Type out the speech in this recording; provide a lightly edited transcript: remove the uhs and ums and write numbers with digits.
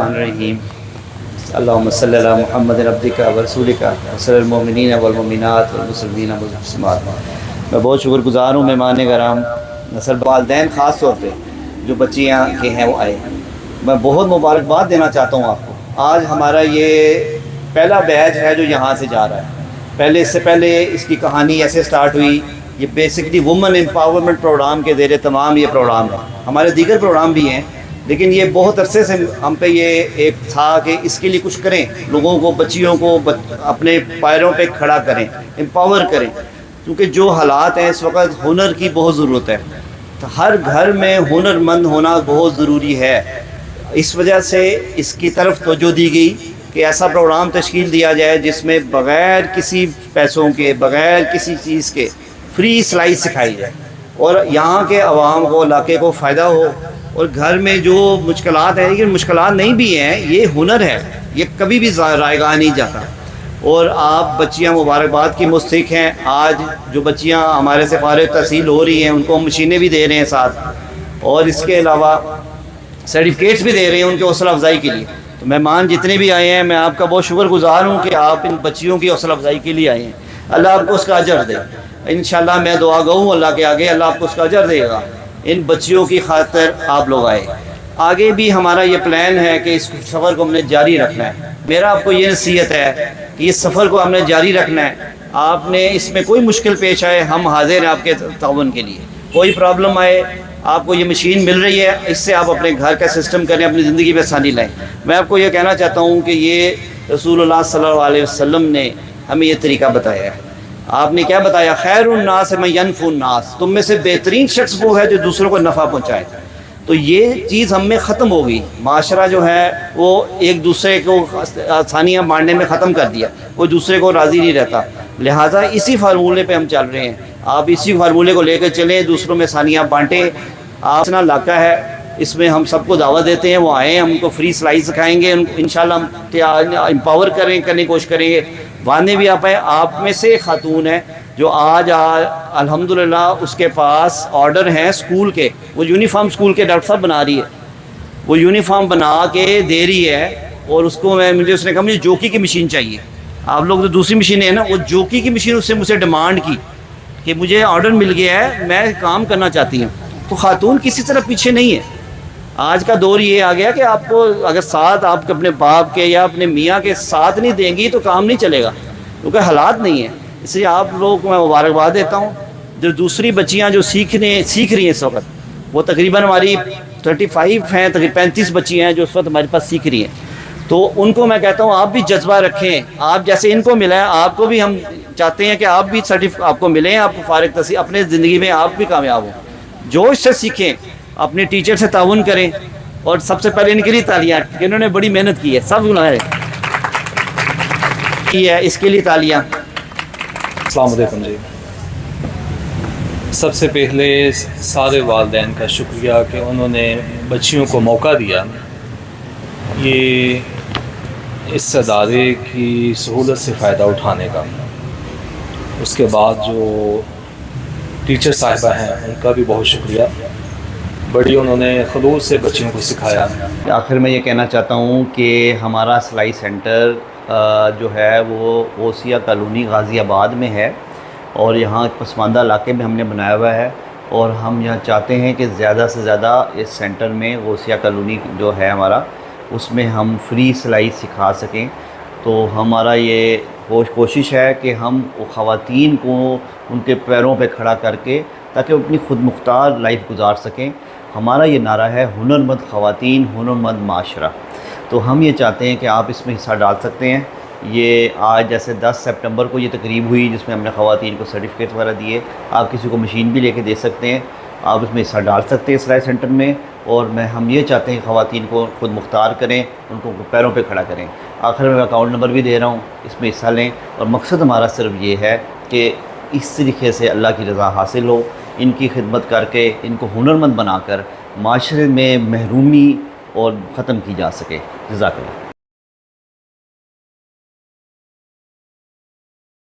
الرحیم اللہم صلی علی محمد عبدک و رسولک وصلی المؤمنین والمؤمنات والمسلمین والمسلمات۔ میں بہت شکر گزار ہوں مہمان کرام نسل والدین خاص طور پہ جو بچیاں کے ہیں وہ آئے۔ میں بہت مبارکباد دینا چاہتا ہوں آپ کو۔ آج ہمارا یہ پہلا بیچ ہے جو یہاں سے جا رہا ہے۔ اس سے پہلے اس کی کہانی ایسے سٹارٹ ہوئی۔ یہ بیسکلی وومن امپاورمنٹ پروگرام کے زیر تمام یہ پروگرام ہے۔ ہمارے دیگر پروگرام بھی ہیں، لیکن یہ بہت عرصے سے ہم پہ یہ ایک تھا کہ اس کے لیے کچھ کریں، لوگوں کو، بچیوں کو اپنے پیروں پہ کھڑا کریں، امپاور کریں، کیونکہ جو حالات ہیں اس وقت ہنر کی بہت ضرورت ہے۔ تو ہر گھر میں ہنر مند ہونا بہت ضروری ہے۔ اس وجہ سے اس کی طرف توجہ دی گئی کہ ایسا پروگرام تشکیل دیا جائے جس میں بغیر کسی پیسوں کے، بغیر کسی چیز کے فری سلائی سکھائی جائے اور یہاں کے عوام کو، علاقے کو فائدہ ہو۔ اور گھر میں جو مشکلات ہیں، لیکن مشکلات نہیں بھی ہیں، یہ ہنر ہے، یہ کبھی بھی رائے گاہ نہیں جاتا۔ اور آپ بچیاں مبارکباد کی مستحق ہیں۔ آج جو بچیاں ہمارے سے فارغ تحصیل ہو رہی ہیں ان کو ہم مشینیں بھی دے رہے ہیں ساتھ، اور اس کے علاوہ سرٹیفکیٹس بھی دے رہے ہیں ان کے حوصلہ افزائی کے لیے۔ تو مہمان جتنے بھی آئے ہیں، میں آپ کا بہت شکر گزار ہوں کہ آپ ان بچیوں کی حوصلہ افزائی کے لیے آئے ہیں۔ اللہ آپ کو اس کا اجر دے۔ انشاءاللہ میں دعا گو ہوں اللہ کے آگے، اللہ آپ کو اس کا اجر دے گا۔ ان بچیوں کی خاطر آپ لوگ آئے۔ آگے بھی ہمارا یہ پلان ہے کہ اس سفر کو ہم نے جاری رکھنا ہے۔ میرا آپ کو یہ نصیحت ہے کہ اس سفر کو ہم نے جاری رکھنا ہے۔ آپ نے اس میں کوئی مشکل پیش آئے، ہم حاضر ہیں آپ کے تعاون کے لیے۔ کوئی پرابلم آئے، آپ کو یہ مشین مل رہی ہے، اس سے آپ اپنے گھر کا سسٹم کریں، اپنی زندگی پہ آسانی لائیں۔ میں آپ کو یہ کہنا چاہتا ہوں کہ یہ رسول اللہ صلی اللہ علیہ وسلم نے ہمیں یہ طریقہ بتایا ہے۔ آپ نے کیا بتایا؟ خیر الناس من ینفع الناس، تم میں سے بہترین شخص وہ ہے جو دوسروں کو نفع پہنچائے۔ تو یہ چیز ہم میں ختم ہو گئی۔ معاشرہ جو ہے وہ ایک دوسرے کو آسانیاں بانٹنے میں ختم کر دیا، کوئی دوسرے کو راضی نہیں رہتا۔ لہٰذا اسی فارمولے پہ ہم چل رہے ہیں۔ آپ اسی فارمولے کو لے کر چلیں، دوسروں میں آسانیاں بانٹیں۔ آپ اپنا علاقہ ہے، اس میں ہم سب کو دعوت دیتے ہیں، وہ آئیں، ہم کو فری سلائی سکھائیں گے، انشاءاللہ ہم امپاور کرنے کی کوشش کریں گے۔ باندھنے بھی آپ ہیں۔ آپ میں سے خاتون ہے جو آج الحمدللہ اس کے پاس آرڈر ہیں اسکول کے، وہ یونیفارم اسکول کے ڈاکٹر صاحب بنا رہی ہے، وہ یونیفارم بنا کے دے رہی ہے۔ اور اس کو مجھے اس نے کہا مجھے جوکی کی مشین چاہیے۔ آپ لوگ تو دوسری مشینیں ہیں نا، وہ جوکی کی مشین اس سے مجھ سے ڈیمانڈ کی کہ مجھے آرڈر مل گیا ہے، میں کام کرنا چاہتی ہوں۔ تو خاتون کسی طرح پیچھے نہیں ہے۔ آج کا دور یہ آ گیا کہ آپ کو اگر ساتھ آپ اپنے باپ کے یا اپنے میاں کے ساتھ نہیں دیں گی تو کام نہیں چلے گا، کیونکہ حالات نہیں ہیں۔ اس لیے آپ لوگوں کو میں مبارکباد دیتا ہوں۔ جو دوسری بچیاں جو سیکھ رہی ہیں اس وقت، وہ تقریباً ہماری 35 ہیں، تقریباً 35 بچیاں ہیں جو اس وقت ہمارے پاس سیکھ رہی ہیں۔ تو ان کو میں کہتا ہوں آپ بھی جذبہ رکھیں، آپ جیسے ان کو ملا ہے آپ کو بھی ہم چاہتے ہیں کہ آپ بھی آپ کو ملیں، آپ کو فارغ تحصیل اپنے زندگی میں آپ بھی کامیاب ہوں۔ جوش سے سیکھیں، اپنے ٹیچر سے تعاون کریں، اور سب سے پہلے ان کے لیے تالیاں، کہ انہوں نے بڑی محنت کی ہے، سب کی ہے، اس کے لیے تالیاں۔ السلام علیکم جی۔ سب سے پہلے سارے والدین کا شکریہ کہ انہوں نے بچیوں کو موقع دیا یہ اس ادارے کی سہولت سے فائدہ اٹھانے کا۔ اس کے بعد جو ٹیچر صاحبہ ہیں ان کا بھی بہت شکریہ، بڑی انہوں نے خلوص سے بچیوں کو سکھایا۔ آخر میں یہ کہنا چاہتا ہوں کہ ہمارا سلائی سینٹر جو ہے وہ غوثیہ کالونی غازی آباد میں ہے، اور یہاں ایک پسماندہ علاقے میں ہم نے بنایا ہوا ہے، اور ہم یہاں چاہتے ہیں کہ زیادہ سے زیادہ اس سینٹر میں غوثیہ کالونی جو ہے ہمارا، اس میں ہم فری سلائی سکھا سکیں۔ تو ہمارا یہ کوشش ہے کہ ہم خواتین کو ان کے پیروں پہ کھڑا کر کے تاکہ وہ اپنی خود مختار لائف گزار سکیں۔ ہمارا یہ نعرہ ہے ہنرمند خواتین، ہنرمند معاشرہ۔ تو ہم یہ چاہتے ہیں کہ آپ اس میں حصہ ڈال سکتے ہیں۔ یہ آج جیسے 10 سپٹمبر کو یہ تقریب ہوئی جس میں ہم نے خواتین کو سرٹیفکیٹ وغیرہ دیے، آپ کسی کو مشین بھی لے کے دے سکتے ہیں، آپ اس میں حصہ ڈال سکتے ہیں سلائی سینٹر میں۔ اور ہم یہ چاہتے ہیں کہ خواتین کو خود مختار کریں، ان کو پیروں پہ کھڑا کریں۔ آخر میں اکاؤنٹ نمبر بھی دے رہا ہوں، اس میں حصہ لیں، اور مقصد ہمارا صرف یہ ہے کہ اس طریقے سے اللہ کی رضا حاصل ہو، ان کی خدمت کر کے ان کو ہنرمند بنا کر معاشرے میں محرومی اور ختم کی جا سکے۔ جزاک اللہ۔